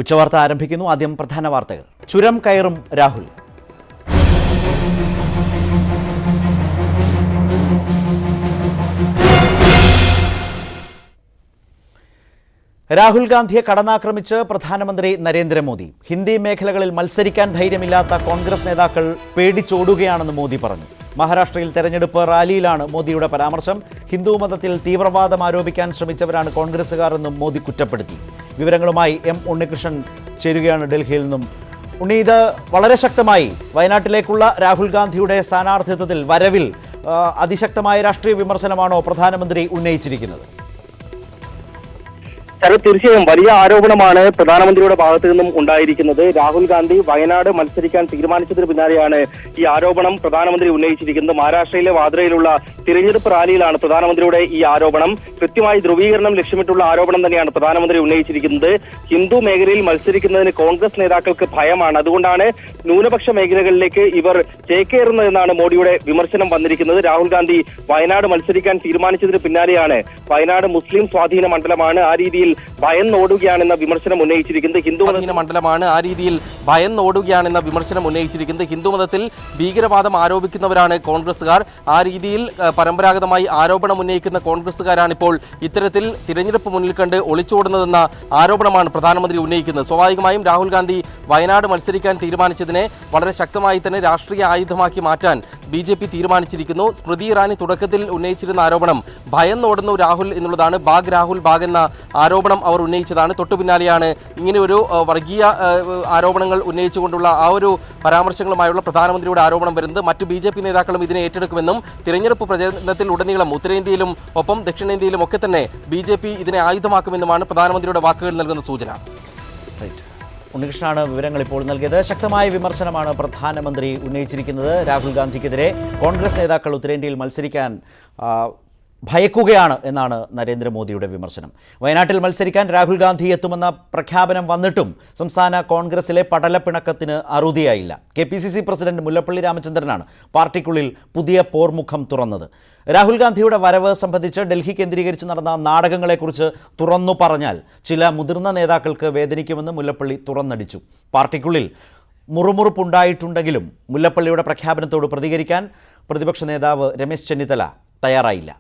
ഉച്ചവാർത്ത ആരംഭിക്കുന്നു. ആദ്യം പ്രധാന വാർത്തകൾ. ചുരം കയറും രാഹുൽ. രാഹുൽ ഗാന്ധിയെ കടന്നാക്രമിച്ച് പ്രധാനമന്ത്രി നരേന്ദ്രമോദി. ഹിന്ദി മേഖലകളിൽ മത്സരിക്കാൻ ധൈര്യമില്ലാത്ത കോൺഗ്രസ് നേതാക്കൾ പേടിച്ചോടുകയാണെന്ന് മോദി പറഞ്ഞു. മഹാരാഷ്ട്രയിൽ തെരഞ്ഞെടുപ്പ് റാലിയിലാണ് മോദിയുടെ പരാമർശം. ഹിന്ദു മതത്തിൽ തീവ്രവാദം ആരോപിക്കാൻ ശ്രമിച്ചവരാണ് കോൺഗ്രസുകാർ എന്നും മോദി കുറ്റപ്പെടുത്തി. വിവരങ്ങളുമായി എം ഉണ്ണികൃഷ്ണൻ ചേരുകയാണ് ഡൽഹിയിൽ നിന്നും. ഉണ്ണി, ഇത് വളരെ ശക്തമായി വയനാട്ടിലേക്കുള്ള രാഹുൽ ഗാന്ധിയുടെ സ്ഥാനാർത്ഥിത്വത്തിൽ വരവിൽ അതിശക്തമായ രാഷ്ട്രീയ വിമർശനമാണോ പ്രധാനമന്ത്രി ഉന്നയിച്ചിരിക്കുന്നത്? തീർച്ചയായും വലിയ ആരോപണമാണ് പ്രധാനമന്ത്രിയുടെ ഭാഗത്തു നിന്നും ഉണ്ടായിരിക്കുന്നത്. രാഹുൽ ഗാന്ധി വയനാട് മത്സരിക്കാൻ തീരുമാനിച്ചതിന് പിന്നാലെയാണ് ഈ ആരോപണം പ്രധാനമന്ത്രി ഉന്നയിച്ചിരിക്കുന്നത്. മഹാരാഷ്ട്രയിലെ വാദ്രയിലുള്ള തിരഞ്ഞെടുപ്പ് റാലിയിലാണ് പ്രധാനമന്ത്രിയുടെ ഈ ആരോപണം. കൃത്യമായി ധ്രുവീകരണം ലക്ഷ്യമിട്ടുള്ള ആരോപണം തന്നെയാണ് പ്രധാനമന്ത്രി ഉന്നയിച്ചിരിക്കുന്നത്. ഹിന്ദു മേഖലയിൽ മത്സരിക്കുന്നതിന് കോൺഗ്രസ് നേതാക്കൾക്ക് ഭയമാണ്. അതുകൊണ്ടാണ് ന്യൂനപക്ഷ മേഖലകളിലേക്ക് ഇവർ ചേക്കേറുന്നതെന്നാണ് മോഡിയുടെ വിമർശനം വന്നിരിക്കുന്നത്. രാഹുൽ ഗാന്ധി വയനാട് മത്സരിക്കാൻ തീരുമാനിച്ചതിന് പിന്നാലെയാണ് വയനാട് മുസ്ലിം സ്വാധീന മണ്ഡലമാണ്, ആ രീതിയിൽ ഭയന്നോടുകയാണെന്ന വിമർശനം ഉന്നയിച്ചിരിക്കുന്നത്. ഹിന്ദു മണ്ഡലമാണ്, ആ രീതിയിൽ ഭയന്നോടുകയാണെന്ന വിമർശനം ഉന്നയിച്ചിരിക്കുന്നത്. ഹിന്ദുമതത്തിൽ ഭീകരവാദം ആരോപിക്കുന്നവരാണ് കോൺഗ്രസുകാർ. ആ രീതിയിൽ പരമ്പരാഗതമായി ആരോപണം ഉന്നയിക്കുന്ന കോൺഗ്രസുകാരാണ് ഇപ്പോൾ ഇത്തരത്തിൽ തിരഞ്ഞെടുപ്പ് മുന്നിൽ കണ്ട് ഒളിച്ചോടുന്നതെന്ന ആരോപണമാണ് പ്രധാനമന്ത്രി ഉന്നയിക്കുന്നത്. സ്വാഭാവികമായും രാഹുൽ ഗാന്ധി വയനാട് മത്സരിക്കാൻ തീരുമാനിച്ചതിനെ വളരെ ശക്തമായി തന്നെ രാഷ്ട്രീയ ആയുധമാക്കി മാറ്റാൻ BJP തീരുമാനിച്ചിരിക്കുന്നു. സ്മൃതി ഇറാനി തുടക്കത്തിൽ ഉന്നയിച്ചിരുന്ന ആരോപണം ഭയന്നോടുന്നു രാഹുൽ എന്നുള്ളതാണ്. ബാഗ് രാഹുൽ ബാഗ് എന്ന ആരോപണം അവർ ഉന്നയിച്ചതാണ്. തൊട്ടു പിന്നാലെയാണ് ഇങ്ങനെ ഒരു വർഗീയ ആരോപണങ്ങൾ ഉന്നയിച്ചുകൊണ്ടുള്ള ആ ഒരു പരാമർശങ്ങളുമായുള്ള പ്രധാനമന്ത്രിയുടെ ആരോപണം വരുന്നത്. മറ്റു BJP നേതാക്കളും ഇതിനെ ഏറ്റെടുക്കുമെന്നും തിരഞ്ഞെടുപ്പ് പ്രചരണത്തിൽ ഉടനീളം ഉത്തരേന്ത്യയിലും ഒപ്പം ദക്ഷിണേന്ത്യയിലും ഒക്കെ തന്നെ BJP ഇതിനെ ആയുധമാക്കുമെന്നുമാണ് പ്രധാനമന്ത്രിയുടെ വാക്കുകൾ നൽകുന്ന സൂചന. ഉണ്ണികൃഷ്ണനാണ് വിവരങ്ങൾ ഇപ്പോൾ നൽകിയത്. ശക്തമായ വിമർശനമാണ് പ്രധാനമന്ത്രി ഉന്നയിച്ചിരിക്കുന്നത്. രാഹുൽ ഗാന്ധിക്കെതിരെ കോൺഗ്രസ് നേതാക്കൾ ഉത്തരേന്ത്യയിൽ മത്സരിക്കാൻ ഭയക്കുകയാണ് എന്നാണ് നരേന്ദ്രമോദിയുടെ വിമർശനം. വയനാട്ടിൽ മത്സരിക്കാൻ രാഹുൽ ഗാന്ധി എത്തുമെന്ന പ്രഖ്യാപനം വന്നിട്ടും സംസ്ഥാന കോൺഗ്രസിലെ പടലപ്പിണക്കത്തിന് അറുതിയായില്ല. KPCC പ്രസിഡന്റ് മുല്ലപ്പള്ളി രാമചന്ദ്രനാണ് പാർട്ടിക്കുള്ളിൽ പുതിയ പോർമുഖം തുറന്നത്. രാഹുൽ ഗാന്ധിയുടെ വരവ് സംബന്ധിച്ച് ഡൽഹി കേന്ദ്രീകരിച്ച് നടന്ന നാടകങ്ങളെക്കുറിച്ച് തുറന്നു പറഞ്ഞാൽ ചില മുതിർന്ന നേതാക്കൾക്ക് വേദനിക്കുമെന്ന് മുല്ലപ്പള്ളി തുറന്നടിച്ചു. പാർട്ടിക്കുള്ളിൽ മുറുമുറുപ്പുണ്ടായിട്ടുണ്ടെങ്കിലും മുല്ലപ്പള്ളിയുടെ പ്രഖ്യാപനത്തോട് പ്രതികരിക്കാൻ പ്രതിപക്ഷ നേതാവ് രമേശ് ചെന്നിത്തല തയ്യാറായില്ല.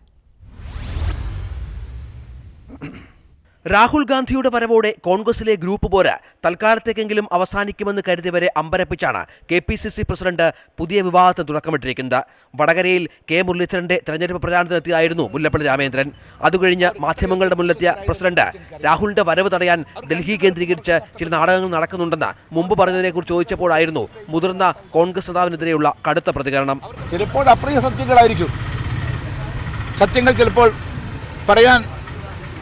രാഹുൽ ഗാന്ധിയുടെ വരവോടെ കോൺഗ്രസിലെ ഗ്രൂപ്പ് പോര് തൽക്കാലത്തേക്കെങ്കിലും അവസാനിക്കുമെന്ന് കരുതിയവരെ അമ്പരപ്പിച്ചാണ് KPCC പ്രസിഡന്റ് പുതിയ വിവാദത്തിന് തുടക്കമിട്ടിരിക്കുന്നത്. വടകരയിൽ K മുരളീധരന്റെ തെരഞ്ഞെടുപ്പ് പ്രചാരണത്തിനെത്തിയായിരുന്നു മുല്ലപ്പള്ളി രാമചന്ദ്രൻ. അതുകഴിഞ്ഞ് മാധ്യമങ്ങളുടെ മുന്നിലെത്തിയ പ്രസിഡന്റ് രാഹുലിന്റെ വരവ് തടയാൻ ഡൽഹി കേന്ദ്രീകരിച്ച് ചില നാടകങ്ങൾ നടക്കുന്നുണ്ടെന്ന് മുമ്പ് പറഞ്ഞതിനെക്കുറിച്ച് ചോദിച്ചപ്പോഴായിരുന്നു മുതിർന്ന കോൺഗ്രസ് നേതാവിനെതിരെയുള്ള കടുത്ത പ്രതികരണം. ചിലപ്പോൾ അപ്രിയ സത്യങ്ങളായിരിക്കും, സത്യങ്ങൾ ചിലപ്പോൾ പറയാൻ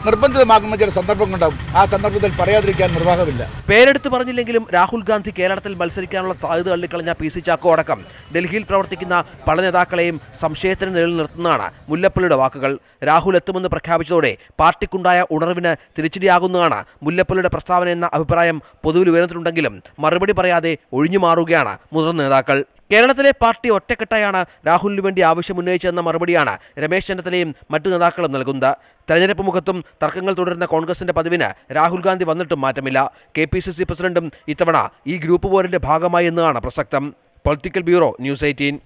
നിർബന്ധിതമാകുന്ന ചില സന്ദർഭങ്ങളുണ്ടാവും. ആ സന്ദർഭത്തിൽ പറയാതിരിക്കാൻ നിർവാഹമില്ല. പേരെടുത്ത് പറഞ്ഞില്ലെങ്കിലും രാഹുൽ ഗാന്ധി കേരളത്തിൽ മത്സരിക്കാനുള്ള സാധ്യത തള്ളിക്കളഞ്ഞ PC ചാക്കോ അടക്കം ഡൽഹിയിൽ പ്രവർത്തിക്കുന്ന പല നേതാക്കളെയും സംശയത്തിന് നിഴലിൽ നിർത്തുന്നതാണ് മുല്ലപ്പള്ളിയുടെ വാക്കുകൾ. രാഹുൽ എത്തുമെന്ന് പ്രഖ്യാപിച്ചതോടെ പാർട്ടിക്കുണ്ടായ ഉണർവിന് തിരിച്ചടിയാകുന്നതാണ് മുല്ലപ്പള്ളിയുടെ പ്രസ്താവന എന്ന അഭിപ്രായം പൊതുവിൽ ഉയർന്നിട്ടുണ്ടെങ്കിലും മറുപടി പറയാതെ ഒഴിഞ്ഞു മാറുകയാണ് മുതിർന്ന നേതാക്കൾ. കേരളത്തിലെ പാർട്ടി ഒറ്റക്കെട്ടായാണ് രാഹുലിന് വേണ്ടി ആവശ്യമുന്നയിച്ചതെന്ന മറുപടിയാണ് രമേശ് ചെന്നിത്തലയും മറ്റു നേതാക്കളും നൽകുന്നത്. തെരഞ്ഞെടുപ്പ് മുഖത്തും തർക്കങ്ങൾ തുടരുന്ന കോൺഗ്രസിന്റെ പതിവിന് രാഹുൽ ഗാന്ധി വന്നിട്ടും മാറ്റമില്ല. KPCC പ്രസിഡന്റും ഇത്തവണ ഈ ഗ്രൂപ്പ് പോരിന്റെ ഭാഗമായി എന്നതാണ് പ്രസക്തം. Political bureau, News 18.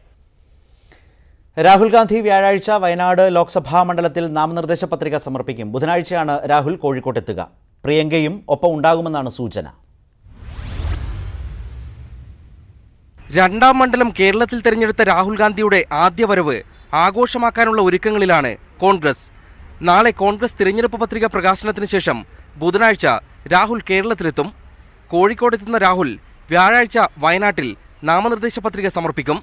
Rahul Gandhi വ്യാഴാഴ്ച വയനാട് ലോക്സഭാ മണ്ഡലത്തിൽ നാമനിർദ്ദേശ പത്രിക സമർപ്പിക്കും. ബുധനാഴ്ചയാണ് രാഹുൽ കോഴിക്കോട്ടെത്തുക. പ്രിയങ്കയും ഒപ്പം ഉണ്ടാകുമെന്നാണ് സൂചന. രണ്ടാം മണ്ഡലം കേരളത്തിൽ തെരഞ്ഞെടുത്ത രാഹുൽ ഗാന്ധിയുടെ ആദ്യ വരവ് ആഘോഷമാക്കാനുള്ള ഒരുക്കങ്ങളിലാണ് കോൺഗ്രസ്. നാളെ കോൺഗ്രസ് തിരഞ്ഞെടുപ്പ് പത്രിക പ്രകാശനത്തിന് ശേഷം ബുധനാഴ്ച രാഹുൽ കേരളത്തിലെത്തും. കോഴിക്കോടെത്തുന്ന രാഹുൽ വ്യാഴാഴ്ച വയനാട്ടിൽ നാമനിർദ്ദേശ പത്രിക സമർപ്പിക്കും.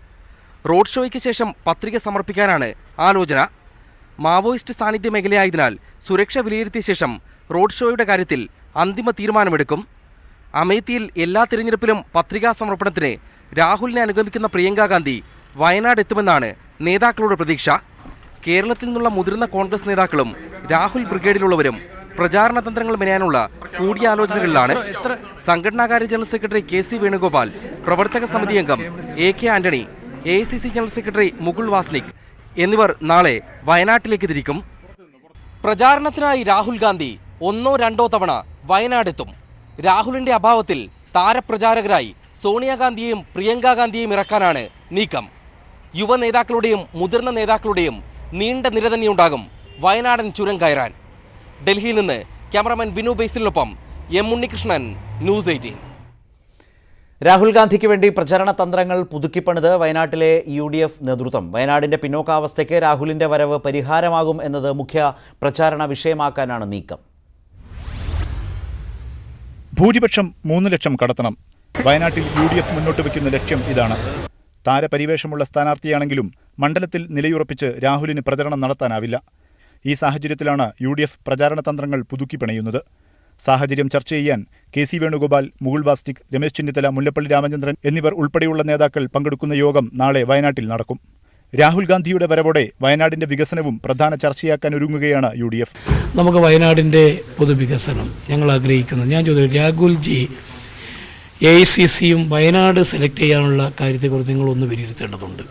റോഡ് ഷോയ്ക്ക് ശേഷം പത്രിക സമർപ്പിക്കാനാണ് ആലോചന. മാവോയിസ്റ്റ് സാന്നിധ്യ മേഖലയായതിനാൽ സുരക്ഷ വിലയിരുത്തിയ ശേഷം റോഡ് ഷോയുടെ കാര്യത്തിൽ അന്തിമ തീരുമാനമെടുക്കും. അമേത്തിയിൽ എല്ലാ തിരഞ്ഞെടുപ്പിലും പത്രികാ സമർപ്പണത്തിന് രാഹുലിനെ അനുഗമിക്കുന്ന പ്രിയങ്ക ഗാന്ധി വയനാട് എത്തുമെന്നാണ് നേതാക്കളുടെ പ്രതീക്ഷ. കേരളത്തിൽ നിന്നുള്ള മുതിർന്ന കോൺഗ്രസ് നേതാക്കളും രാഹുൽ ബ്രിഗേഡിലുള്ളവരും പ്രചാരണ തന്ത്രങ്ങൾ മെനയാനുള്ള കൂടിയാലോചനകളിലാണ്. സംഘടനാകാര്യ ജനറൽ സെക്രട്ടറി KC വേണുഗോപാൽ, പ്രവർത്തക സമിതി അംഗം AK Antony, AICC general secretary Mukul Wasnik എന്നിവർ നാളെ വയനാട്ടിലേക്ക് തിരിക്കും. പ്രചാരണത്തിനായി രാഹുൽ ഗാന്ധി 1 2 തവണ വയനാടെത്തും. രാഹുലിന്റെ അഭാവത്തിൽ താരപ്രചാരകരായി സോണിയാഗാന്ധിയെയും പ്രിയങ്ക ഗാന്ധിയെയും ഇറക്കാനാണ് നീക്കം. യുവ നേതാക്കളുടെയും മുതിർന്ന നേതാക്കളുടെയും നീണ്ട നിര തന്നെയുണ്ടാകും വയനാടൻ ചുരം കയറാൻ. ഡൽഹിയിൽ നിന്ന് ക്യാമറാമാൻ ബിനു ബേസിലിനൊപ്പം എം ഉണ്ണികൃഷ്ണൻ, ന്യൂസ് 18. രാഹുൽ ഗാന്ധിക്ക് വേണ്ടി പ്രചരണ തന്ത്രങ്ങൾ പുതുക്കിപ്പണിത് വയനാട്ടിലെ UDF നേതൃത്വം. വയനാടിന്റെ പിന്നോക്കാവസ്ഥയ്ക്ക് രാഹുലിന്റെ വരവ് പരിഹാരമാകും എന്നത് മുഖ്യ പ്രചാരണ വിഷയമാക്കാനാണ് നീക്കം. ഭൂരിപക്ഷം 3 ലക്ഷം കടത്തണം. വയനാട്ടിൽ UDF മുന്നോട്ട് വയ്ക്കുന്ന ലക്ഷ്യം ഇതാണ്. താരപരിവേഷമുള്ള സ്ഥാനാർത്ഥിയാണെങ്കിലും മണ്ഡലത്തിൽ നിലയുറപ്പിച്ച് രാഹുലിന് പ്രചരണം നടത്താനാവില്ല. ഈ സാഹചര്യത്തിലാണ് UDF പ്രചാരണ തന്ത്രങ്ങൾ പുതുക്കിപ്പണയുന്നത്. സാഹചര്യം ചർച്ച ചെയ്യാൻ KC വേണുഗോപാൽ, മുകുൾ വാസ്നിക്, രമേശ് ചെന്നിത്തല, മുല്ലപ്പള്ളി രാമചന്ദ്രൻ എന്നിവർ ഉൾപ്പെടെയുള്ള നേതാക്കൾ പങ്കെടുക്കുന്ന യോഗം നാളെ വയനാട്ടിൽ നടക്കും. രാഹുൽ ഗാന്ധിയുടെ വരവോടെ വയനാടിന്റെ വികസനവും പ്രധാന ചർച്ചയാക്കാൻ ഒരുങ്ങുകയാണ് UDF. നമുക്ക് വയനാടിന്റെ പൊതുവികസനം ഞങ്ങൾ ആഗ്രഹിക്കുന്നു. ഞാൻ ചോദിച്ചു, രാഹുൽജി AICCയും വയനാട് സെലക്ട് ചെയ്യാനുള്ള കാര്യത്തെക്കുറിച്ച് നിങ്ങളൊന്ന് വിലയിരുത്തേണ്ടതുണ്ട്.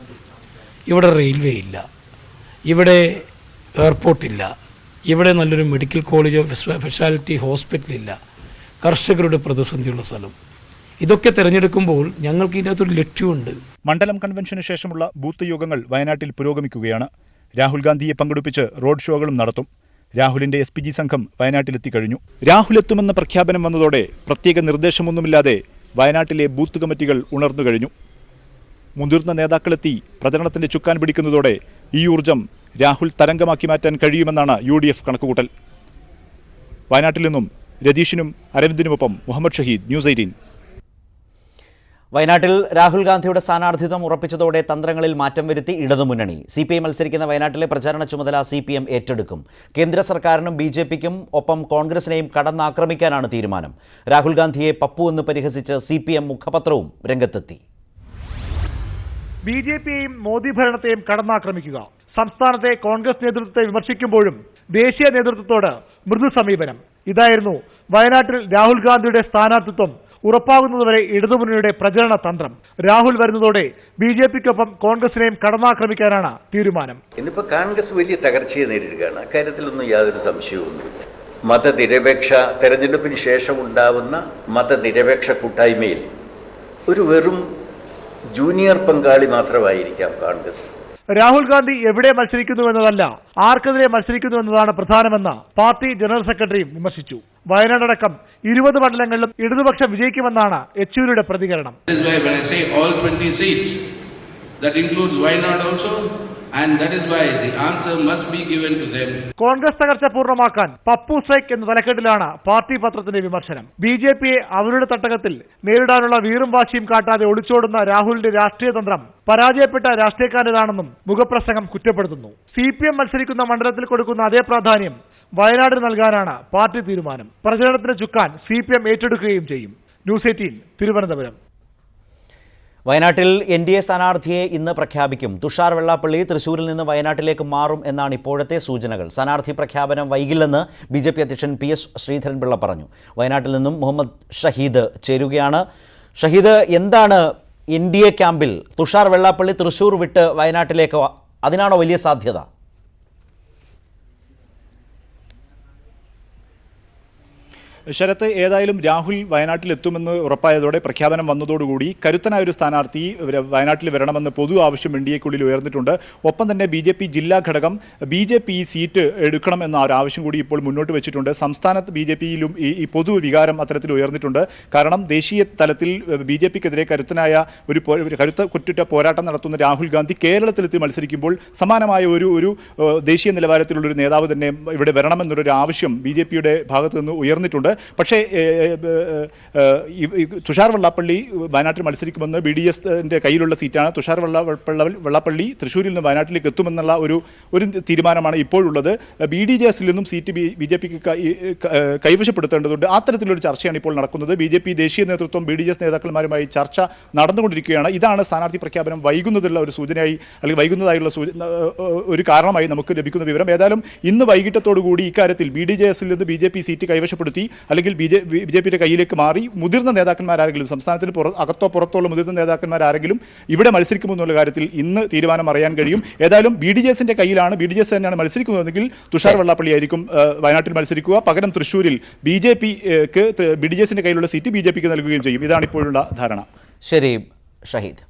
ഇവിടെ റെയിൽവേ ഇല്ല, ഇവിടെ എയർപോർട്ടില്ല, ഇവിടെ നല്ലൊരു മെഡിക്കൽ കോളേജോ സ്പെഷ്യാലിറ്റി ഹോസ്പിറ്റലില്ല, കർഷകരുടെ പ്രതിസന്ധിയുള്ള സ്ഥലം. ഇതൊക്കെ തിരഞ്ഞെടുക്കുമ്പോൾ ഞങ്ങൾക്ക് ഇതിനകത്തൊരു ലക്ഷ്യമുണ്ട്. മണ്ഡലം കൺവെൻഷന് ശേഷമുള്ള ബൂത്ത് യോഗങ്ങൾ വയനാട്ടിൽ പുരോഗമിക്കുകയാണ്. രാഹുൽ ഗാന്ധിയെ പങ്കെടുപ്പിച്ച് റോഡ് ഷോകളും നടത്തും. രാഹുലിന്റെ SPG സംഘം വയനാട്ടിലെത്തിക്കഴിഞ്ഞു. രാഹുൽ എത്തുമെന്ന പ്രഖ്യാപനം വന്നതോടെ പ്രത്യേക നിർദ്ദേശമൊന്നുമില്ലാതെ വയനാട്ടിലെ ബൂത്ത് കമ്മിറ്റികൾ ഉണർന്നു കഴിഞ്ഞു. മുതിർന്ന നേതാക്കളെത്തി പ്രചരണത്തിന്റെ ചുക്കാൻ പിടിക്കുന്നതോടെ ഈ ഊർജം രാഹുൽ തരംഗമാക്കി മാറ്റാൻ കഴിയുമെന്നാണ് UDF കണക്കുകൂട്ടൽ. വയനാട്ടിൽ നിന്നും രതീഷിനും അരവിന്ദിനുമൊപ്പം മുഹമ്മദ് ഷഹീദ്, ന്യൂസ് 18. വയനാട്ടിൽ രാഹുൽ ഗാന്ധിയുടെ സ്ഥാനാർത്ഥിത്വം ഉറപ്പിച്ചതോടെ തന്ത്രങ്ങളിൽ മാറ്റം വരുത്തി ഇടതുമുന്നണി. CPI മത്സരിക്കുന്ന വയനാട്ടിലെ പ്രചാരണ ചുമതല CPM ഏറ്റെടുക്കും. കേന്ദ്ര സർക്കാരിനും BJPക്കും ഒപ്പം കോൺഗ്രസിനെയും കടന്നാക്രമിക്കാനാണ് തീരുമാനം. രാഹുൽ ഗാന്ധിയെ പപ്പു എന്ന് പരിഹസിച്ച് CPM മുഖപത്രവും രംഗത്തെത്തി. BJPയെയും മോദി ഭരണത്തെയും കടന്നാക്രമിക്കുക. സംസ്ഥാനത്തെ കോൺഗ്രസ് നേതൃത്വത്തെ വിമർശിക്കുമ്പോഴും ദേശീയ നേതൃത്വത്തോട് മൃദു സമീപനം. ഇതായിരുന്നു വയനാട്ടിൽ രാഹുൽ ഗാന്ധിയുടെ സ്ഥാനാർത്ഥിത്വം ഉറപ്പാകുന്നതുവരെ ഇടതുമുന്നണിയുടെ പ്രചരണ തന്ത്രം. രാഹുൽ വരുന്നതോടെ BJPക്കൊപ്പം കോൺഗ്രസിനെയും കടന്നാക്രമിക്കാനാണ് തീരുമാനം. ഇന്നിപ്പോൾ കോൺഗ്രസ് വലിയ തകർച്ചയെ നേരിടുകയാണ്. അക്കാര്യത്തിലൊന്നും യാതൊരു സംശയവുമില്ല. മതനിരപേക്ഷ തെരഞ്ഞെടുപ്പിന് ശേഷം ഉണ്ടാവുന്ന മതനിരപേക്ഷ കൂട്ടായ്മയിൽ ഒരു വെറും ജൂനിയർ പങ്കാളി മാത്രമായിരിക്കാം കോൺഗ്രസ്. രാഹുൽ ഗാന്ധി എവിടെ മത്സരിക്കുന്നു എന്നതല്ല, ആർക്കെതിരെ മത്സരിക്കുന്നു എന്നതാണ് പ്രധാനമെന്ന് പാർട്ടി ജനറൽ സെക്രട്ടറിയും വിമർശിച്ചു. വയനാടടക്കം 20 മണ്ഡലങ്ങളിലും ഇടതുപക്ഷം വിജയിക്കുമെന്നാണ് യെച്ചൂരിയുടെ പ്രതികരണം. And that is why the answer must be given to them. Congress തകർച്ച പൂർണ്ണമാക്കാൻ പപ്പു സ്ട്രൈക്ക് എന്ന തലക്കെട്ടിലാണ് പാർട്ടി പത്രത്തിന്റെ വിമർശനം. BJPയെ അവരുടെ തട്ടകത്തിൽ നേരിടാനുള്ള വീറും വാശിയും കാട്ടാതെ ഒളിച്ചോടുന്ന രാഹുലിന്റെ രാഷ്ട്രീയ തന്ത്രം പരാജയപ്പെട്ട രാഷ്ട്രീയക്കാരനാണെന്നും മുഖപ്രസംഗം കുറ്റപ്പെടുത്തുന്നു. CPM മത്സരിക്കുന്ന മണ്ഡലത്തിൽ കൊടുക്കുന്ന അതേ പ്രാധാന്യം വയനാടിന് നൽകാനാണ് പാർട്ടി തീരുമാനം. പ്രചരണത്തിന് ചുക്കാൻ CPM ഏറ്റെടുക്കുകയും ചെയ്യും. ന്യൂസ് 18 തിരുവനന്തപുരം. വയനാട്ടിൽ NDA സ്ഥാനാർത്ഥിയെ ഇന്ന് പ്രഖ്യാപിക്കും. തുഷാർ വെള്ളാപ്പള്ളി തൃശൂരിൽ നിന്ന് വയനാട്ടിലേക്ക് മാറും എന്നാണ് ഇപ്പോഴത്തെ സൂചനകൾ. സ്ഥാനാർത്ഥി പ്രഖ്യാപനം വൈകില്ലെന്ന് BJP അധ്യക്ഷൻ PS ശ്രീധരൻപിള്ള പറഞ്ഞു. വയനാട്ടിൽ നിന്നും മുഹമ്മദ് ഷഹീദ് ചേരുകയാണ്. ഷഹീദ്, എന്താണ് NDA ക്യാമ്പിൽ തുഷാർ വെള്ളാപ്പള്ളി തൃശൂർ വിട്ട് വയനാട്ടിലേക്ക്, അതിനാണോ വലിയ സാധ്യത? ശരത്ത്, ഏതായാലും രാഹുൽ വയനാട്ടിലെത്തുമെന്ന് ഉറപ്പായതോടെ പ്രഖ്യാപനം വന്നതോടുകൂടി കരുത്തനായ ഒരു സ്ഥാനാർത്ഥി വയനാട്ടിൽ വരണമെന്ന് പൊതു ആവശ്യം NDAക്കുള്ളിൽ ഉയർന്നിട്ടുണ്ട്. ഒപ്പം തന്നെ BJP ജില്ലാ ഘടകം BJP ഈ സീറ്റ് എടുക്കണം എന്ന ഒരു ആവശ്യം കൂടി ഇപ്പോൾ മുന്നോട്ട് വെച്ചിട്ടുണ്ട്. സംസ്ഥാനത്ത് BJPയിലും ഈ പൊതു വികാരം അത്തരത്തിൽ ഉയർന്നിട്ടുണ്ട്. കാരണം ദേശീയ തലത്തിൽ BJPക്കെതിരെ കരുത്തനായ ഒരു കരുത്തുറ്റ പോരാട്ടം നടത്തുന്ന രാഹുൽ ഗാന്ധി കേരളത്തിലെത്തി മത്സരിക്കുമ്പോൾ സമാനമായ ഒരു ദേശീയ നിലവാരത്തിലുള്ളൊരു നേതാവ് തന്നെ ഇവിടെ വരണമെന്നൊരു ആവശ്യം BJPയുടെ ഭാഗത്തു നിന്ന് ഉയർന്നിട്ടുണ്ട്. പക്ഷേ തുഷാർ വെള്ളാപ്പള്ളി വയനാട്ടിൽ മത്സരിക്കുമെന്ന് BDSന്റെ കയ്യിലുള്ള സീറ്റാണ്. തുഷാർ വെള്ളാപ്പള്ളി തൃശ്ശൂരിൽ നിന്ന് വയനാട്ടിലേക്ക് എത്തുമെന്നുള്ള ഒരു തീരുമാനമാണ് ഇപ്പോഴുള്ളത്. BDJSൽ നിന്നും സീറ്റ് BJPക്ക് കൈവശപ്പെടുത്തേണ്ടതുണ്ട്. അത്തരത്തിലൊരു ചർച്ചയാണ് ഇപ്പോൾ നടക്കുന്നത്. BJP ദേശീയ നേതൃത്വം BDJS നേതാക്കന്മാരുമായി ചർച്ച നടന്നുകൊണ്ടിരിക്കുകയാണ്. ഇതാണ് സ്ഥാനാർത്ഥി പ്രഖ്യാപനം വൈകുന്നതിലുള്ള ഒരു സൂചനയായി, അല്ലെങ്കിൽ വൈകുന്നതായുള്ള ഒരു കാരണമായി നമുക്ക് ലഭിക്കുന്ന വിവരം. ഏതായാലും ഇന്ന് വൈകിട്ടത്തോടുകൂടി ഇക്കാര്യത്തിൽ BDJSൽ നിന്ന് BJP സീറ്റ് കൈവശപ്പെടുത്തി അല്ലെങ്കിൽ ബി ജെ പിയുടെ കയ്യിലേക്ക് മാറി മുതിർന്ന നേതാക്കന്മാരാരെങ്കിലും സംസ്ഥാനത്തിന് അകത്തോ പുറത്തോ ഉള്ള മുതിർന്ന നേതാക്കന്മാരാരെങ്കിലും ഇവിടെ മത്സരിക്കുമോ എന്നുള്ള കാര്യത്തിൽ ഇന്ന് തീരുമാനം അറിയാൻ കഴിയും. ഏതായാലും BDJSന്റെ കയ്യിലാണ്, BDJS തന്നെയാണ് മത്സരിക്കുന്നതെങ്കിൽ തുഷാർ വെള്ളാപ്പള്ളി ആയിരിക്കും വയനാട്ടിൽ മത്സരിക്കുക. പകരം തൃശ്ശൂരിൽ BJPക്ക് BDJSന്റെ കയ്യിലുള്ള സീറ്റ് BJPക്ക് നൽകുകയും ചെയ്യും. ഇതാണ് ഇപ്പോഴുള്ള ധാരണ. ശരി ഷഹീദ്.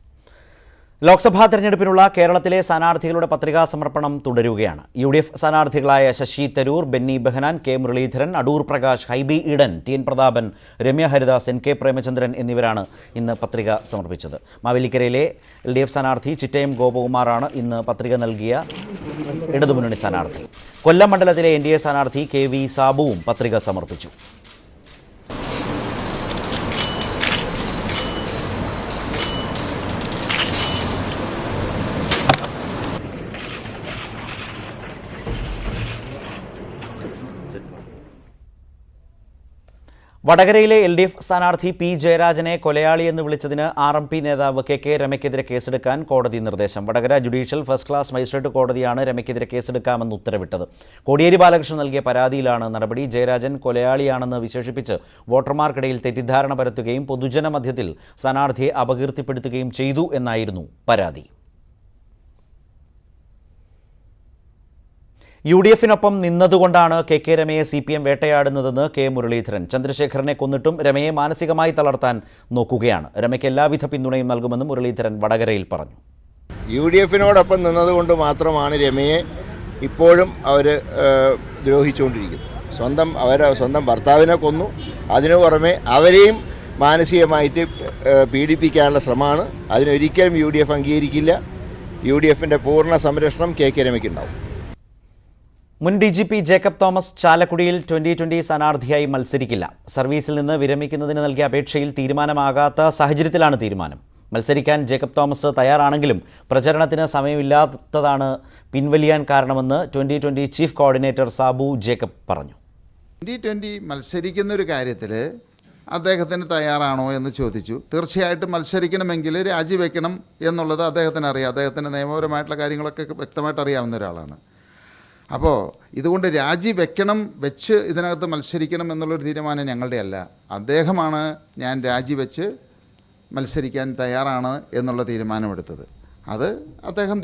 ലോക്സഭാ തെരഞ്ഞെടുപ്പിനുള്ള കേരളത്തിലെ സ്ഥാനാർത്ഥികളുടെ പത്രികാ സമർപ്പണം തുടരുകയാണ്. UDF സ്ഥാനാർത്ഥികളായ Shashi Tharoor, Benny Behanan, K Muraleedharan, Adoor Prakash, Hibi Eden, TN Prathapan, Ramya Haridas, NK Premachandran എന്നിവരാണ് ഇന്ന് പത്രിക സമർപ്പിച്ചത്. മാവേലിക്കരയിലെ LDF സ്ഥാനാർത്ഥി ചിറ്റയം ഗോപകുമാറാണ് ഇന്ന് പത്രിക നൽകിയ ഇടതുമുന്നണി സ്ഥാനാർത്ഥി. കൊല്ലം മണ്ഡലത്തിലെ NDA സ്ഥാനാർത്ഥി KV സാബുവും പത്രിക സമർപ്പിച്ചു. വടകരയിലെ LDF സ്ഥാനാർത്ഥി P ജയരാജനെ കൊലയാളിയെന്ന് വിളിച്ചതിന് RMP നേതാവ് KK രമയ്ക്കെതിരെ കേസെടുക്കാൻ കോടതി നിർദ്ദേശം. Vadakara judicial first class magistrate കോടതിയാണ് രമയ്ക്കെതിരെ കേസെടുക്കാമെന്ന് ഉത്തരവിട്ടത്. കോടിയേരി ബാലകൃഷ്ണൻ നൽകിയ പരാതിയിലാണ് നടപടി. ജയരാജൻ കൊലയാളിയാണെന്ന് വിശേഷിപ്പിച്ച് വോട്ടർമാർക്കിടയിൽ തെറ്റിദ്ധാരണ പരത്തുകയും പൊതുജന മധ്യത്തിൽ സ്ഥാനാർത്ഥിയെ അപകീർത്തിപ്പെടുത്തുകയും ചെയ്തു എന്നായിരുന്നു പരാതി. UDFനൊപ്പം നിന്നതുകൊണ്ടാണ് KK രമയെ CPM വേട്ടയാടുന്നതെന്ന് K മുരളീധരൻ. ചന്ദ്രശേഖരനെ കൊന്നിട്ടും രമയെ മാനസികമായി തളർത്താൻ നോക്കുകയാണ്. രമയ്ക്ക് എല്ലാവിധ പിന്തുണയും നൽകുമെന്നും മുരളീധരൻ വടകരയിൽ പറഞ്ഞു. UDFനോടൊപ്പം നിന്നതുകൊണ്ട് മാത്രമാണ് രമയെ ഇപ്പോഴും അവർ ദ്രോഹിച്ചുകൊണ്ടിരിക്കുന്നത്. സ്വന്തം ഭർത്താവിനെ കൊന്നു, അതിനു പുറമെ അവരെയും മാനസികമായിട്ട് പീഡിപ്പിക്കാനുള്ള ശ്രമമാണ്. അതിനൊരിക്കലും UDF അംഗീകരിക്കില്ല. UDFന്റെ പൂർണ്ണ സംരക്ഷണം KK രമയ്ക്കുണ്ടാവും. മുൻ DGP ജേക്കബ് തോമസ് ചാലക്കുടിയിൽ 2020 സ്ഥാനാർത്ഥിയായി മത്സരിക്കില്ല. സർവീസിൽ നിന്ന് വിരമിക്കുന്നതിന് നൽകിയ അപേക്ഷയിൽ തീരുമാനമാകാത്ത സാഹചര്യത്തിലാണ് തീരുമാനം. മത്സരിക്കാൻ ജേക്കബ് തോമസ് തയ്യാറാണെങ്കിലും പ്രചരണത്തിന് സമയമില്ലാത്തതാണ് പിൻവലിയാൻ കാരണമെന്ന് 2020 ചീഫ് കോർഡിനേറ്റർ സാബു ജേക്കബ് പറഞ്ഞു. 2020 മത്സരിക്കുന്ന ഒരു കാര്യത്തിൽ അദ്ദേഹത്തിന് തയ്യാറാണോ എന്ന് ചോദിച്ചു. തീർച്ചയായിട്ടും മത്സരിക്കണമെങ്കിൽ രാജിവെക്കണം എന്നുള്ളത് അദ്ദേഹത്തിന് അറിയാം. അദ്ദേഹത്തിന് നിയമപരമായിട്ടുള്ള കാര്യങ്ങളൊക്കെ വ്യക്തമായിട്ട് അറിയാവുന്ന ഒരാളാണ്. അപ്പോൾ ഇതുകൊണ്ട് വെച്ച് ഇതിനകത്ത് മത്സരിക്കണം എന്നുള്ളൊരു തീരുമാനം ഞങ്ങളുടെ അല്ല. അദ്ദേഹമാണ് ഞാൻ രാജിവെച്ച് മത്സരിക്കാൻ തയ്യാറാണ് എന്നുള്ള തീരുമാനമെടുത്തത്. അത് അദ്ദേഹം.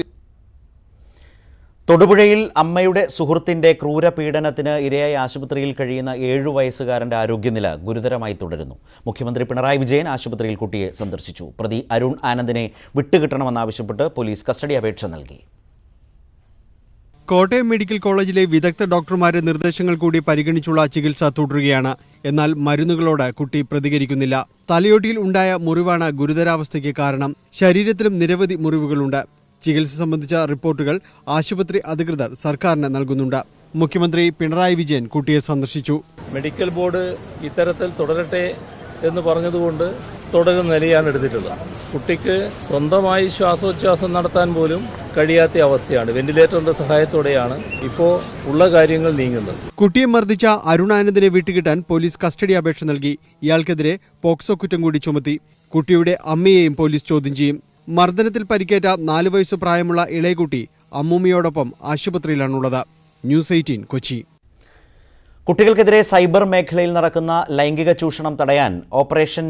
തൊടുപുഴയിൽ അമ്മയുടെ സുഹൃത്തിന്റെ ക്രൂരപീഡനത്തിന് ഇരയായി ആശുപത്രിയിൽ കഴിയുന്ന 7 വയസ്സുകാരന്റെ ആരോഗ്യനില ഗുരുതരമായി തുടരുന്നു. മുഖ്യമന്ത്രി പിണറായി വിജയൻ ആശുപത്രിയിൽ കുട്ടിയെ സന്ദർശിച്ചു. പ്രതി അരുൺ ആനന്ദിനെ വിട്ടുകിട്ടണമെന്നാവശ്യപ്പെട്ട് പോലീസ് കസ്റ്റഡി അപേക്ഷ നൽകി. കോട്ടയം മെഡിക്കൽ കോളേജിലെ വിദഗ്ധ ഡോക്ടർമാരുടെ നിർദ്ദേശങ്ങൾ കൂടി പരിഗണിച്ചുള്ള ചികിത്സ തുടരുകയാണ്. എന്നാൽ മരുന്നുകളോട് കുട്ടി പ്രതികരിക്കുന്നില്ല. തലയോട്ടിയിൽ ഉണ്ടായ മുറിവാണ് ഗുരുതരാവസ്ഥയ്ക്ക് കാരണം. ശരീരത്തിലും നിരവധി മുറിവുകളുണ്ട്. ചികിത്സ സംബന്ധിച്ച റിപ്പോർട്ടുകൾ ആശുപത്രി അധികൃതർ സർക്കാരിന് നൽകുന്നുണ്ട്. മുഖ്യമന്ത്രി പിണറായി വിജയൻ കുട്ടിയെ സന്ദർശിച്ചു. മെഡിക്കൽ ബോർഡ് ഇത്തരത്തിൽ തുടരട്ടെ എന്ന് പറഞ്ഞതുകൊണ്ട് തുടരുന്ന നിലയാണ് എടുത്തിട്ടുള്ളത്. കുട്ടിക്ക് സ്വന്തമായി ശ്വാസോച്ഛ്വാസം നടത്താൻ പോലും കഴിയാത്ത അവസ്ഥയാണ്. വെന്റിലേറ്ററിന്റെ സഹായത്തോടെയാണ് ഇപ്പോൾ ഉള്ള കാര്യങ്ങൾ നീങ്ങുന്നത്. കുട്ടിയെ മർദ്ദിച്ച അരുണാനന്ദിനെ വിട്ടുകിട്ടാൻ പോലീസ് കസ്റ്റഡി അപേക്ഷ നൽകി. ഇയാൾക്കെതിരെ പോക്സോ കുറ്റം കൂടി ചുമത്തി. കുട്ടിയുടെ അമ്മയെയും പോലീസ് ചോദ്യം ചെയ്യും. മർദ്ദനത്തിൽ പരിക്കേറ്റ 4 വയസ്സ് പ്രായമുള്ള ഇളയകുട്ടി അമ്മൂമ്മയോടൊപ്പം ആശുപത്രിയിലാണുള്ളത്. ന്യൂസ് 18 കൊച്ചി. കുട്ടികൾക്കെതിരെ സൈബർ മേഖലയിൽ നടക്കുന്ന ലൈംഗിക ചൂഷണം തടയാൻ ഓപ്പറേഷൻ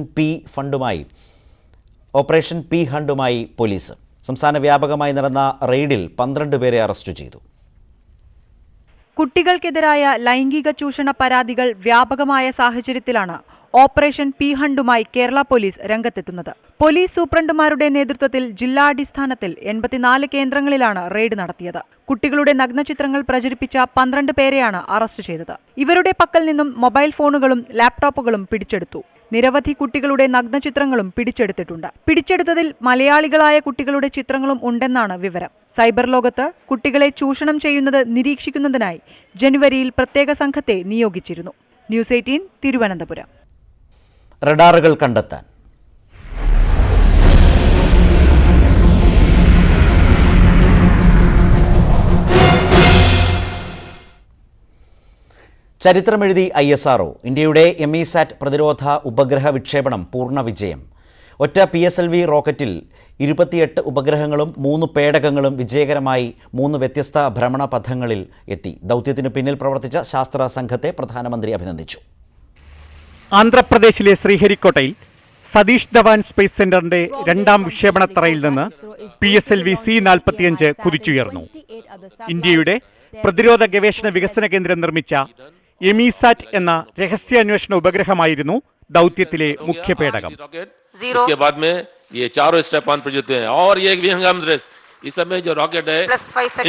പി ഹണ്ടുമായി പോലീസ്. സംസ്ഥാന വ്യാപകമായി നടന്ന റെയ്ഡിൽ 12 പേരെ അറസ്റ്റ് ചെയ്തു. കുട്ടികൾക്കെതിരായ ലൈംഗിക ചൂഷണ പരാതികൾ വ്യാപകമായ സാഹചര്യത്തിലാണ് ഓപ്പറേഷൻ പി ഹണ്ടുമായി കേരള പോലീസ് രംഗത്തെത്തുന്നത്. പോലീസ് സൂപ്രണ്ടുമാരുടെ നേതൃത്വത്തിൽ ജില്ലാടിസ്ഥാനത്തിൽ 84 കേന്ദ്രങ്ങളിലാണ് റെയ്ഡ് നടത്തിയത്. കുട്ടികളുടെ നഗ്നചിത്രങ്ങൾ പ്രചരിപ്പിച്ച 12 പേരെയാണ് അറസ്റ്റ് ചെയ്തത്. ഇവരുടെ പക്കൽ നിന്നും മൊബൈൽ ഫോണുകളും ലാപ്ടോപ്പുകളും പിടിച്ചെടുത്തു. നിരവധി കുട്ടികളുടെ നഗ്നചിത്രങ്ങളും പിടിച്ചെടുത്തിട്ടുണ്ട്. പിടിച്ചെടുത്തതിൽ മലയാളികളായ കുട്ടികളുടെ ചിത്രങ്ങളും ഉണ്ടെന്നാണ് വിവരം. സൈബർ ലോകത്ത് കുട്ടികളെ ചൂഷണം ചെയ്യുന്നത് നിരീക്ഷിക്കുന്നതിനായി ജനുവരിയിൽ പ്രത്യേക സംഘത്തെ നിയോഗിച്ചിരുന്നു. ന്യൂസ് 18 തിരുവനന്തപുരം. റഡാറുകൾ കണ്ടെത്താൻ ചരിത്രമെഴുതി ISRO. ഇന്ത്യയുടെ MESAT പ്രതിരോധ ഉപഗ്രഹ വിക്ഷേപണം പൂർണ്ണ വിജയം. ഒറ്റ PSLV റോക്കറ്റിൽ 28 ഉപഗ്രഹങ്ങളും 3 പേടകങ്ങളും വിജയകരമായി 3 വ്യത്യസ്ത ഭ്രമണപഥങ്ങളിൽ എത്തി. ദൗത്യത്തിന് പിന്നിൽ പ്രവർത്തിച്ച ശാസ്ത്ര സംഘത്തെ പ്രധാനമന്ത്രി അഭിനന്ദിച്ചു. ആന്ധ്രാപ്രദേശിലെ ശ്രീഹരിക്കോട്ടയിൽ സതീഷ് ധവാൻ സ്പേസ് സെന്ററിന്റെ രണ്ടാം വിക്ഷേപണത്തറയിൽ നിന്ന് PSLV C-45 കുതിച്ചുയർന്നു. ഇന്ത്യയുടെ പ്രതിരോധ ഗവേഷണ വികസന കേന്ദ്രം നിർമ്മിച്ച എമിസാറ്റ് എന്ന രഹസ്യാന്വേഷണ ഉപഗ്രഹമായിരുന്നു ദൗത്യത്തിലെ മുഖ്യ പേടകം. इसके बाद में ये चारों स्टेप ऑन प्रयुक्त हैं और ये विहंगम दृश्य इस समय जो रॉकेट है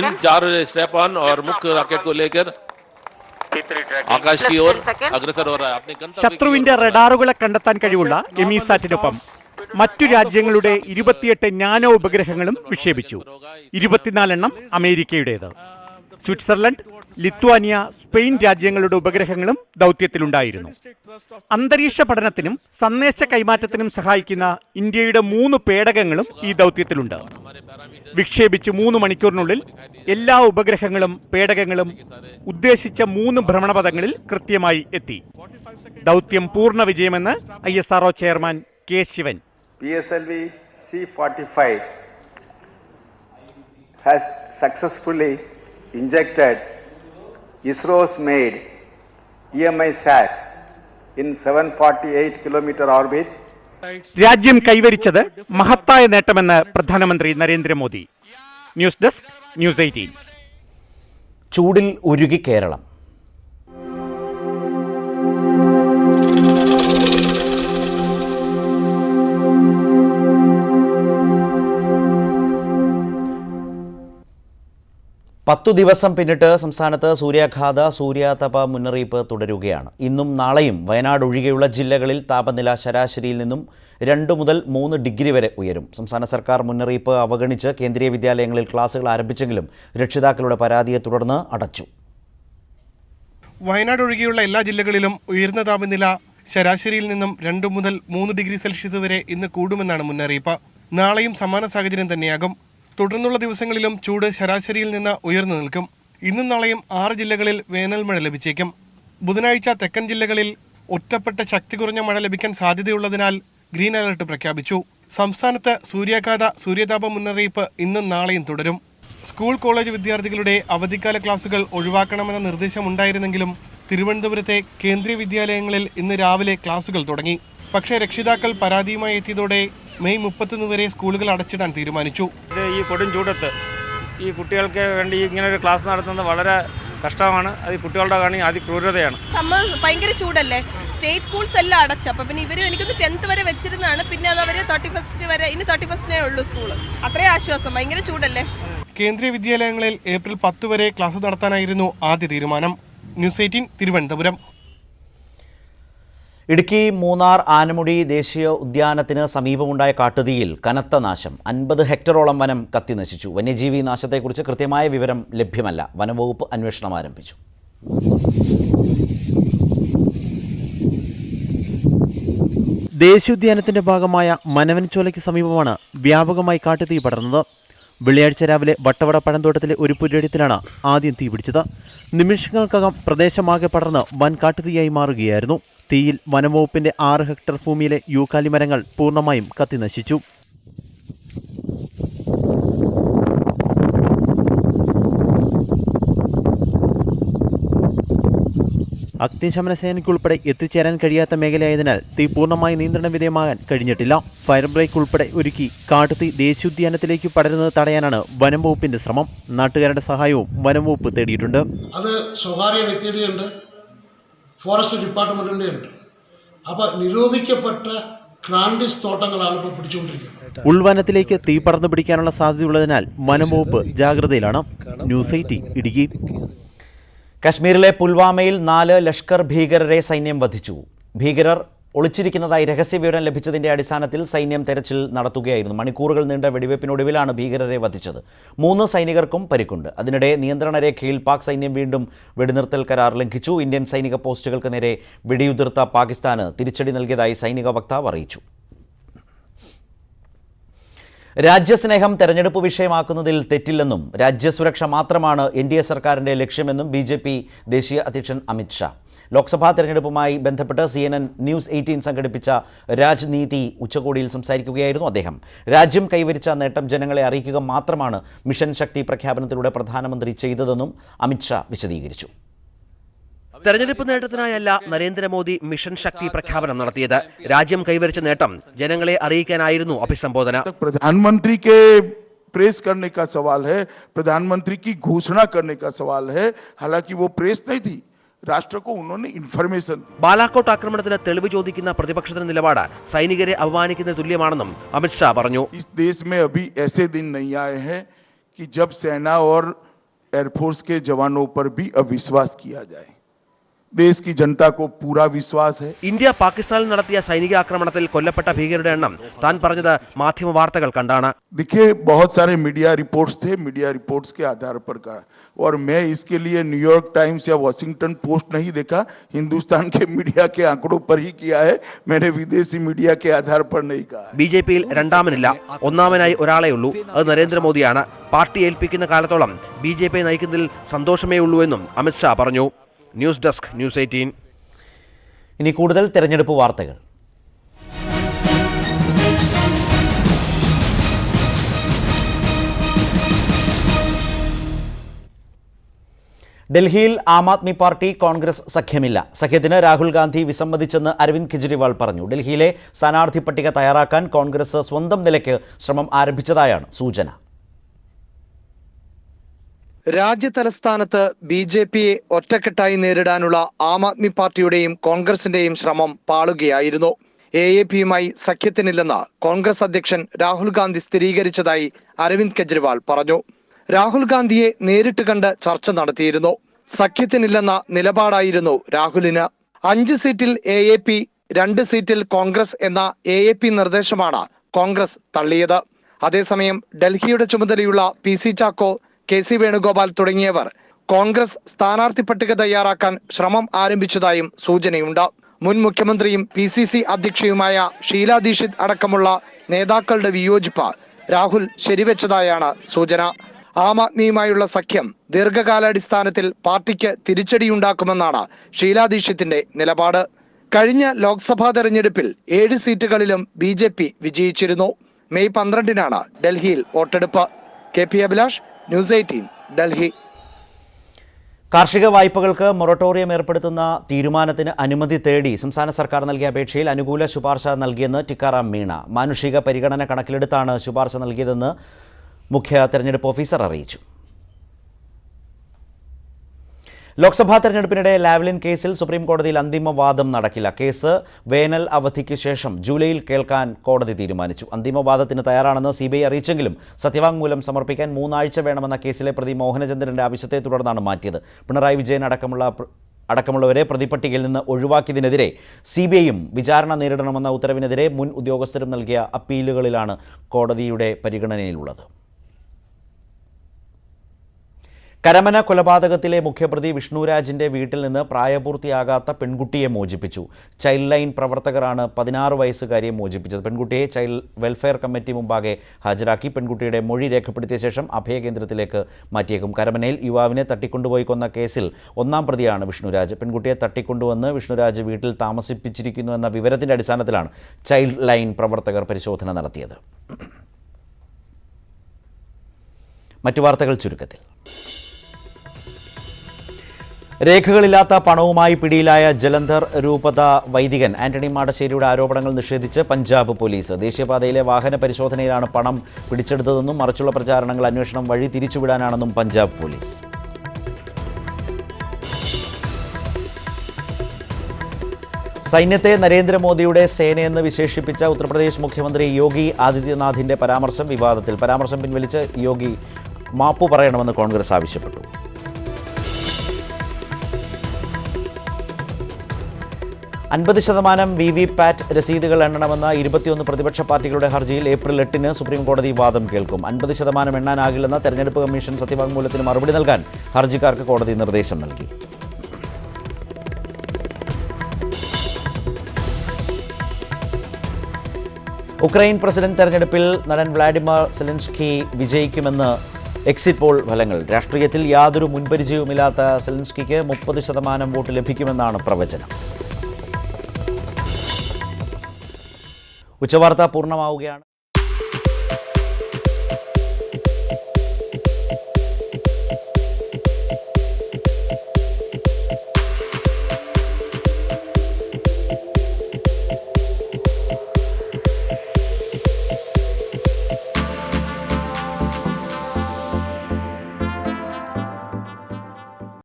इन चारों स्टेप ऑन और मुख्य रॉकेट को लेकर आकाश की ओर अग्रसर हो रहा है. अपने ശത്രുവിന്റെ റഡാറുകളെ കണ്ടെത്താൻ കഴിവുള്ള എമിസാറ്റിനൊപ്പം മറ്റു രാജ്യങ്ങളുടെ 28 നാനോ ഉപഗ്രഹങ്ങളും വിക്ഷേപിച്ചു. 24 എണ്ണം അമേരിക്കയുടേത്. സ്വിറ്റ്സർലൻഡ്, ലിത്വാനിയ, സ്പെയിൻ രാജ്യങ്ങളുടെ ഉപഗ്രഹങ്ങളും ദൗത്യത്തിലുണ്ടായിരുന്നു. അന്തരീക്ഷ പഠനത്തിനും സന്ദേശ കൈമാറ്റത്തിനും സഹായിക്കുന്ന ഇന്ത്യയുടെ 3 പേടകങ്ങളും ഈ ദൗത്യത്തിലുണ്ട്. വിക്ഷേപിച്ച് 3 മണിക്കൂറിനുള്ളിൽ എല്ലാ ഉപഗ്രഹങ്ങളും പേടകങ്ങളും ഉദ്ദേശിച്ച 3 ഭ്രമണപഥങ്ങളിൽ കൃത്യമായി എത്തി. ദൗത്യം പൂർണ്ണ വിജയമെന്ന് ISRO chairman K. Sivan. PSLV C-45 has successfully injected ISRO's made EMI-SAT in 748 kilometer orbit. രാജ്യം കൈവരിച്ചത് മഹത്തായ നേട്ടമെന്ന് പ്രധാനമന്ത്രി നരേന്ദ്രമോദി. News desk, news 18. ചൂടിൽ ഉരുകി കേരളം. പത്തു ദിവസം പിന്നിട്ട് സംസ്ഥാനത്ത് സൂര്യാതപ മുന്നറിയിപ്പ് തുടരുകയാണ്. ഇന്നും നാളെയും വയനാട് ഒഴികെയുള്ള ജില്ലകളിൽ താപനില ശരാശരിയിൽ നിന്നും 2 മുതൽ 3 ഡിഗ്രി വരെ ഉയരും. സംസ്ഥാന സർക്കാർ മുന്നറിയിപ്പ് അവഗണിച്ച് കേന്ദ്രീയ വിദ്യാലയങ്ങളിൽ ക്ലാസുകൾ ആരംഭിച്ചെങ്കിലും രക്ഷിതാക്കളുടെ പരാതിയെ തുടർന്ന് അടച്ചു. വയനാട് ഒഴികെയുള്ള എല്ലാ ജില്ലകളിലും ഉയർന്ന താപനില ശരാശരിയിൽ നിന്നും 2 മുതൽ 3 ഡിഗ്രി സെൽഷ്യസ് വരെ ഇന്ന് കൂടുമെന്നാണ് മുന്നറിയിപ്പ്. നാളെയും സമാന സാഹചര്യം തന്നെയാകും. തുടർന്നുള്ള ദിവസങ്ങളിലും ചൂട് ശരാശരിയിൽ നിന്ന് ഉയർന്നു നിൽക്കും. ഇന്നും നാളെയും 6 ജില്ലകളിൽ വേനൽ മഴ ലഭിച്ചേക്കും. ബുധനാഴ്ച തെക്കൻ ജില്ലകളിൽ ഒറ്റപ്പെട്ട ശക്തി കുറഞ്ഞ മഴ ലഭിക്കാൻ സാധ്യതയുള്ളതിനാൽ ഗ്രീൻ അലർട്ട് പ്രഖ്യാപിച്ചു. സംസ്ഥാനത്ത് സൂര്യതാപ മുന്നറിയിപ്പ് ഇന്നും നാളെയും തുടരും. സ്കൂൾ കോളേജ് വിദ്യാർത്ഥികളുടെ അവധിക്കാല ക്ലാസുകൾ ഒഴിവാക്കണമെന്ന നിർദ്ദേശമുണ്ടായിരുന്നെങ്കിലും തിരുവനന്തപുരത്തെ കേന്ദ്രീയ വിദ്യാലയങ്ങളിൽ ഇന്ന് രാവിലെ ക്ലാസുകൾ തുടങ്ങി. പക്ഷേ രക്ഷിതാക്കൾ പരാതിയുമായി എത്തിയതോടെ മെയ് 31 വരെ സ്കൂളുകൾ അടച്ചിടാൻ തീരുമാനിച്ചു. ഈ കൊടും ചൂടത്ത് ഈ കുട്ടികൾക്ക് വേണ്ടി ഇങ്ങനെ ഒരു ക്ലാസ് നടത്തുന്നത് വളരെ കഷ്ടമാണ്. അത് കുട്ടികളുടെ കാണി അതിക്രൂരതയാണ്. സമ്മർ ഭയങ്കര ചൂടല്ലേ, സ്റ്റേറ്റ് സ്കൂൾസ് എല്ലാം അടച്ചു. അപ്പം പിന്നെ ഇവർ എനിക്കൊന്ന് 10th വരെ വെച്ചിരുന്നതാണ്. പിന്നെ അത് അവർ 31st വരെ, ഇനി 31st ഉള്ളൂ സ്കൂള്. അത്രയും ആശ്വാസം, ഭയങ്കര ചൂടല്ലേ. കേന്ദ്രീയ വിദ്യാലയങ്ങളിൽ ഏപ്രിൽ 10 വരെ ക്ലാസ് നടത്താനായിരുന്നു ആദ്യ തീരുമാനം. ന്യൂസ് 18 തിരുവനന്തപുരം. ഇടുക്കി മൂന്നാർ ആനമുടി ദേശീയ ഉദ്യാനത്തിന് സമീപമുണ്ടായ കാട്ടുതീയിൽ കനത്ത നാശം. 50 ഹെക്ടറോളം വനം കത്തിനശിച്ചു. വന്യജീവി നാശത്തെക്കുറിച്ച് കൃത്യമായ വിവരം ലഭ്യമല്ല. വനംവകുപ്പ് അന്വേഷണം ആരംഭിച്ചു. ദേശീയോദ്യാനത്തിന്റെ ഭാഗമായ മനവൻചോലയ്ക്ക് സമീപമാണ് വ്യാപകമായി കാട്ടുതീ പടർന്നത്. വെള്ളിയാഴ്ച രാവിലെ വട്ടവട പഴന്തോട്ടത്തിലെ ഒരു പുരയിടത്തിലാണ് ആദ്യം തീ പിടിച്ചത്. നിമിഷങ്ങൾക്കകം പ്രദേശമാകെ പടർന്ന് വൻ കാട്ടുതീയായി മാറുകയായിരുന്നു. തീയിൽ വനംവകുപ്പിന്റെ 6 ഹെക്ടർ ഭൂമിയിലെ യൂക്കാലി മരങ്ങൾ പൂർണ്ണമായും കത്തിനശിച്ചു. അഗ്നിശമന സേനയ്ക്കുൾപ്പെടെ എത്തിച്ചേരാൻ കഴിയാത്ത മേഖലയായതിനാൽ തീ പൂർണ്ണമായി നിയന്ത്രണ വിധേയമാകാൻ കഴിഞ്ഞിട്ടില്ല. ഫയർ ബ്രേക്ക് ഉൾപ്പെടെ ഒരുക്കി കാട്ടുതീ ദേശീയോദ്യാനത്തിലേക്ക് പടരുന്നത് തടയാനാണ് വനം വകുപ്പിന്റെ ശ്രമം. നാട്ടുകാരുടെ സഹായവും വനം വകുപ്പ് തേടിയിട്ടുണ്ട്. അത് സ്വകാര്യ വ്യക്തിയുടെയുണ്ട്, ഫോറസ്റ്റ് ഡിപ്പാർട്ട്മെന്റിന്റെ ഉണ്ട്. അപ്പൊ നിരോധിക്കപ്പെട്ട ക്രാൻഡിസ് തോട്ടങ്ങളാണ് ഇപ്പോൾ പിടിച്ചുകൊണ്ടിരിക്കുന്നത്. ഉൾവനത്തിലേക്ക് തീ പടർന്നു പിടിക്കാനുള്ള സാധ്യതയുള്ളതിനാൽ വനം വകുപ്പ് ജാഗ്രതയിലാണ്. ന്യൂസ് 18 ഇടുക്കി. കശ്മീരിലെ പുൽവാമയിൽ 4 ലഷ്കർ ഭീകരരെ സൈന്യം വധിച്ചു. ഭീകരർ ഒളിച്ചിരിക്കുന്നതായി രഹസ്യവിവരം ലഭിച്ചതിന്റെ അടിസ്ഥാനത്തിൽ സൈന്യം തെരച്ചിൽ നടത്തുകയായിരുന്നു. മണിക്കൂറുകൾ നീണ്ട വെടിവെപ്പിനൊടുവിലാണ് ഭീകരരെ വധിച്ചത്. 3 സൈനികർക്കും പരിക്കുണ്ട്. അതിനിടെ നിയന്ത്രണ രേഖയിൽ പാക് സൈന്യം വീണ്ടും വെടിനിർത്തൽ കരാർ ലംഘിച്ചു. ഇന്ത്യൻ സൈനിക പോസ്റ്റുകൾക്ക് നേരെ വെടിയുതിർത്ത പാകിസ്ഥാന് തിരിച്ചടി നൽകിയതായി സൈനിക വക്താവ് അറിയിച്ചു. രാജ്യസ്നേഹം തെരഞ്ഞെടുപ്പ് വിഷയമാക്കുന്നതിൽ തെറ്റില്ലെന്നും രാജ്യസുരക്ഷ മാത്രമാണ് NDA സർക്കാരിന്റെ ലക്ഷ്യമെന്നും BJP ദേശീയ അധ്യക്ഷൻ അമിത് ഷാ. ലോക്സഭാ തെരഞ്ഞെടുപ്പുമായി ബന്ധപ്പെട്ട് CNN ന്യൂസ് 18 സംഘടിപ്പിച്ച രാജ്നീതി ഉച്ചകോടിയിൽ സംസാരിക്കുകയായിരുന്നു അദ്ദേഹം. രാജ്യം കൈവരിച്ച നേട്ടം ജനങ്ങളെ അറിയിക്കുക മാത്രമാണ് മിഷൻ ശക്തി പ്രഖ്യാപനത്തിലൂടെ പ്രധാനമന്ത്രി ചെയ്തതെന്നും അമിത് ഷാ വിശദീകരിച്ചു. തെരഞ്ഞെടുപ്പ് നേട്ടത്തിനായല്ല നരേന്ദ്രമോദി മിഷൻ ശക്തി പ്രഖ്യാപനം നടത്തിയത്. രാജ്യം കൈവരിച്ച നേട്ടം ജനങ്ങളെ അറിയിക്കാനായിരുന്നു അഭിസംബോധന. प्रधानमंत्री के प्रेस करने का सवाल है, प्रधानमंत्री की घोषणा करने का सवाल है. हालांकि वो प्रेस नहीं थी, राष्ट्र को उन्होंने इन्फॉर्मेशन. ബാലാക്കോട്ട് ആക്രമണത്തിന് തെളിവ് ചോദിക്കുന്ന പ്രതിപക്ഷത്തിന്റെ നിലപാട് സൈനികരെ അപമാനിക്കുന്ന തുല്യമാണെന്നും അമിത്ഷാ പറഞ്ഞു. इस देश में अभी ऐसे दिन नहीं आए हैं कि जब सेना और एयरफोर्स के जवानों पर भी अविश्वास किया जाए. देश की जनता को पूरा विश्वास है. ഇന്ത്യ പാകിസ്ഥാനിൽ നടത്തിയ സൈനിക ആക്രമണത്തിൽ കൊല്ലപ്പെട്ട ഭീകരരുടെ എണ്ണം താൻ പറഞ്ഞത് മാധ്യമ വാർത്തകൾ കണ്ടാണ്. देखिए, बहुत सारे मीडिया रिपोर्ट्स थे, मीडिया रिपोर्ट्स के आधार पर कहा, और मैं इसके लिए न्यूयॉर्क टाइम्स या वॉशिंगटन पोस्ट नहीं देखा, हिंदुस्तान के मीडिया के आंकड़ों पर ही किया है. मैंने विदेशी मीडिया के आधार पर नहीं कहा. ബിജെപിയിൽ രണ്ടാമനില്ല, ഒന്നാമനായി ഒരാളേ ഉള്ളൂ, അത് നരേന്ദ്രമോദിയാണ്. പാർട്ടി ഏൽപ്പിക്കുന്ന കാലത്തോളം ബിജെപി നയിക്കുന്നതിൽ സന്തോഷമേ ഉള്ളൂ എന്നും അമിത്ഷാ പറഞ്ഞു. News desk, news 18. ഇനി കൂടുതൽ തെരഞ്ഞെടുപ്പ് വാർത്തകൾ. ഡൽഹിയിൽ ആം ആദ്മി പാർട്ടി കോൺഗ്രസ് സഖ്യമില്ല. സഖ്യത്തിന് രാഹുൽ ഗാന്ധി വിസമ്മതിച്ചെന്ന് അരവിന്ദ് കെജ്രിവാൾ പറഞ്ഞു. ഡൽഹിയിലെ സ്ഥാനാർത്ഥി പട്ടിക തയ്യാറാക്കാൻ കോൺഗ്രസ് സ്വന്തം നിലയ്ക്ക് ശ്രമം ആരംഭിച്ചതായാണ് സൂചന. രാജ്യതലസ്ഥാനത്ത് ബി.ജെ.പിയെ ഒറ്റക്കെട്ടായി നേരിടാനുള്ള ആം ആദ്മി പാർട്ടിയുടെയും കോൺഗ്രസിന്റെയും ശ്രമം പാളുകയായിരുന്നു. എ.എ.പിയുമായി സഖ്യത്തിനില്ലെന്ന് കോൺഗ്രസ് അധ്യക്ഷൻ രാഹുൽ ഗാന്ധി സ്ഥിരീകരിച്ചതായി അരവിന്ദ് കെജ്രിവാൾ പറഞ്ഞു. രാഹുൽ ഗാന്ധിയെ നേരിട്ട് കണ്ട് ചർച്ച നടത്തിയിരുന്നു. സഖ്യത്തിനില്ലെന്ന നിലപാടായിരുന്നു രാഹുലിന്. 5 സീറ്റിൽ എ.എ.പി, 2 സീറ്റിൽ കോൺഗ്രസ് എന്ന എ.എ.പി നിർദ്ദേശമാണ് കോൺഗ്രസ് തള്ളിയത്. അതേസമയം ഡൽഹിയുടെ ചുമതലയുള്ള പി.സി. ചാക്കോ, കെ.സി. വേണുഗോപാൽ തുടങ്ങിയവർ കോൺഗ്രസ് സ്ഥാനാർത്ഥി പട്ടിക തയ്യാറാക്കാൻ ശ്രമം ആരംഭിച്ചതായും സൂചനയുണ്ട്. മുൻ മുഖ്യമന്ത്രിയും പി.സി.സി അധ്യക്ഷയുമായ ഷീല ദീക്ഷിത് അടക്കമുള്ള നേതാക്കളുടെ വിയോജിപ്പ് രാഹുൽ ശരിവെച്ചതായാണ് സൂചന. ആം ആദ്മിയുമായുള്ള സഖ്യം ദീർഘകാലാടിസ്ഥാനത്തിൽ പാർട്ടിക്ക് തിരിച്ചടിയുണ്ടാക്കുമെന്നാണ് ഷീല ദീക്ഷിത്തിന്റെ നിലപാട്. കഴിഞ്ഞ ലോക്സഭാ തെരഞ്ഞെടുപ്പിൽ 7 സീറ്റുകളിലും ബി.ജെ.പി വിജയിച്ചിരുന്നു. മെയ് 12-നാണ് ഡൽഹിയിൽ വോട്ടെടുപ്പ്. കെ.പി. അഭിലാഷ്, ന്യൂസ് 18, ഡൽഹി. കാർഷിക വായ്പകൾക്ക് മൊറട്ടോറിയം ഏർപ്പെടുത്തുന്ന തീരുമാനത്തിന് അനുമതി തേടി സംസ്ഥാന സർക്കാർ നൽകിയ അപേക്ഷയിൽ അനുകൂല ശുപാർശ നൽകിയെന്ന് ടിക്കാറാം മീണ. മാനുഷിക പരിഗണന കണക്കിലെടുത്താണ് ശുപാർശ നൽകിയതെന്ന് മുഖ്യ തെരഞ്ഞെടുപ്പ് ഓഫീസർ അറിയിച്ചു. ലോക്സഭാ തെരഞ്ഞെടുപ്പിനിടെ ലാവ്ലിൻ കേസിൽ സുപ്രീം കോടതിയിൽ അന്തിമ വാദം നടക്കില്ല. കേസ് വേനൽ അവധിക്ക് ശേഷം ജൂലൈയിൽ കേൾക്കാൻ കോടതി തീരുമാനിച്ചു. അന്തിമ വാദത്തിന് തയ്യാറാണെന്ന് CBI അറിയിച്ചെങ്കിലും സത്യവാങ്മൂലം സമർപ്പിക്കാൻ 3 ആഴ്ച വേണമെന്ന കേസിലെ പ്രതി മോഹനചന്ദ്രന്റെ ആവശ്യത്തെ തുടർന്നാണ് മാറ്റിയത്. പിണറായി വിജയൻ അടക്കമുള്ളവരെ പ്രതിപട്ടികയിൽ നിന്ന് ഒഴിവാക്കിയതിനെതിരെ CBIയും വിചാരണ നേരിടണമെന്ന ഉത്തരവിനെതിരെ മുൻ ഉദ്യോഗസ്ഥരും നൽകിയ അപ്പീലുകളിലാണ് കോടതിയുടെ പരിഗണനയിലുള്ളത്. കരമന കൊലപാതകത്തിലെ മുഖ്യപ്രതി വിഷ്ണുരാജിന്റെ വീട്ടിൽ നിന്ന് പ്രായപൂർത്തിയാകാത്ത പെൺകുട്ടിയെ മോചിപ്പിച്ചു. ചൈൽഡ് ലൈൻ പ്രവർത്തകരാണ് 16 വയസ്സുകാരിയെ മോചിപ്പിച്ചത്. പെൺകുട്ടിയെ ചൈൽഡ് വെൽഫെയർ കമ്മിറ്റി മുമ്പാകെ ഹാജരാക്കി. പെൺകുട്ടിയുടെ മൊഴി രേഖപ്പെടുത്തിയ ശേഷം അഭയകേന്ദ്രത്തിലേക്ക് മാറ്റിയേക്കും. കരമനയിൽ യുവാവിനെ തട്ടിക്കൊണ്ടുപോയി കൊന്ന കേസിൽ 1-ാം പ്രതിയാണ് വിഷ്ണുരാജ്. പെൺകുട്ടിയെ തട്ടിക്കൊണ്ടുവന്ന് വിഷ്ണുരാജ് വീട്ടിൽ താമസിപ്പിച്ചിരിക്കുന്നു എന്ന വിവരത്തിന്റെ അടിസ്ഥാനത്തിലാണ് ചൈൽഡ് ലൈൻ പ്രവർത്തകർ പരിശോധന നടത്തിയത്. മറ്റു വാർത്തകൾ ചുരുക്കത്തിൽ. രേഖകളില്ലാത്ത പണവുമായി പിടിയിലായ ജലന്ധർ രൂപത വൈദികൻ ആന്റണി മാടശ്ശേരിയുടെ ആരോപണങ്ങൾ നിഷേധിച്ച് പഞ്ചാബ് പോലീസ്. ദേശീയപാതയിലെ വാഹന പരിശോധനയിലാണ് പണം പിടിച്ചെടുത്തതെന്നും മറിച്ചുള്ള പ്രചാരണങ്ങൾ അന്വേഷണം വഴി തിരിച്ചുവിടാനാണെന്നും പഞ്ചാബ് പോലീസ്. സൈന്യത്തെ നരേന്ദ്രമോദിയുടെ സേനയെന്ന് വിശേഷിപ്പിച്ച ഉത്തർപ്രദേശ് മുഖ്യമന്ത്രി യോഗി ആദിത്യനാഥിന്റെ പരാമർശം വിവാദത്തിൽ. പരാമർശം പിൻവലിച്ച് യോഗി മാപ്പു പറയണമെന്ന് കോൺഗ്രസ് ആവശ്യപ്പെട്ടു. %50 VVPAT രസീതുകൾ എണ്ണണമെന്ന 21 പ്രതിപക്ഷ പാർട്ടികളുടെ ഹർജിയിൽ ഏപ്രിൽ 8-ന് സുപ്രീം കോടതി വാദം കേൾക്കും. 50% എണ്ണാനാകില്ലെന്ന തെരഞ്ഞെടുപ്പ് കമ്മീഷൻ സത്യവാങ്മൂലത്തിന് മറുപടി നൽകാൻ ഹർജിക്കാർക്ക് കോടതി നിർദ്ദേശം നൽകി. ഉക്രൈൻ പ്രസിഡന്റ് തെരഞ്ഞെടുപ്പിൽ നടൻ വ്ളാഡിമിർ സെലൻസ്കി വിജയിക്കുമെന്ന് എക്സിറ്റ് പോൾ ഫലങ്ങൾ. രാഷ്ട്രീയത്തിൽ യാതൊരു മുൻപരിചയവുമില്ലാത്ത സെലൻസ്കിക്ക് 30% വോട്ട് ലഭിക്കുമെന്നാണ് പ്രവചനം. ഉച്ചവാർത്ത പൂർണ്ണമാവുകയാണ്.